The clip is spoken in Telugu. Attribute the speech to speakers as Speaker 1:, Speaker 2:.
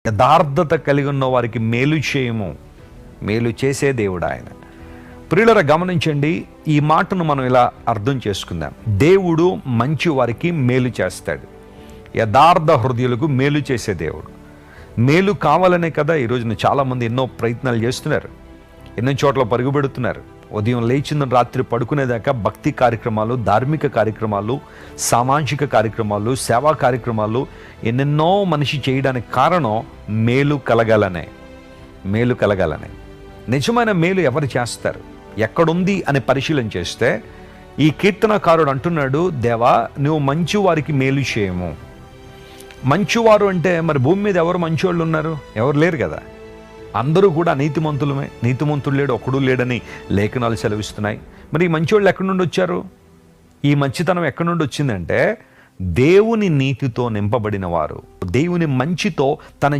Speaker 1: యథార్థత కలిగి ఉన్న వారికి మేలు చేయము. మేలు చేసే దేవుడు ఆయన. ప్రియులరా గమనించండి, ఈ మాటను మనం ఇలా అర్థం చేసుకుందాం. దేవుడు మంచి వారికి మేలు చేస్తాడు. యథార్థ హృదయులకు మేలు చేసే దేవుడు. మేలు కావాలనే కదా ఈరోజున చాలామంది ఎన్నో ప్రయత్నాలు చేస్తున్నారు, ఎన్నో చోట్ల పరుగుపెడుతున్నారు. ఉదయం లేచిన రాత్రి పడుకునేదాకా భక్తి కార్యక్రమాలు, ధార్మిక కార్యక్రమాలు, సామాజిక కార్యక్రమాలు, సేవా కార్యక్రమాలు ఎన్నెన్నో మనిషి చేయడానికి కారణం మేలు కలగాలనే. మేలు కలగాలనే. నిజమైన మేలు ఎవరు చేస్తారు, ఎక్కడుంది అని పరిశీలన చేస్తే ఈ కీర్తనకారుడు అంటున్నాడు, దేవా నువ్వు మంచి వారికి మేలు చేయము. మంచివారు అంటే మరి భూమి మీద ఎవరు మంచివాళ్ళు ఉన్నారు? ఎవరు లేరు కదా. అందరూ కూడా నీతిమంతులమే. నీతిమంతుడు లేడు, ఒక్కడు లేడని లేఖనాలు సెలవిస్తున్నాయి. మరి ఈ మంచివాళ్ళు ఎక్కడి నుండి వచ్చారు? ఈ మంచితనం ఎక్కడి నుండి వచ్చిందంటే దేవుని నీతితో నింపబడిన వారు, దేవుని మంచితో తన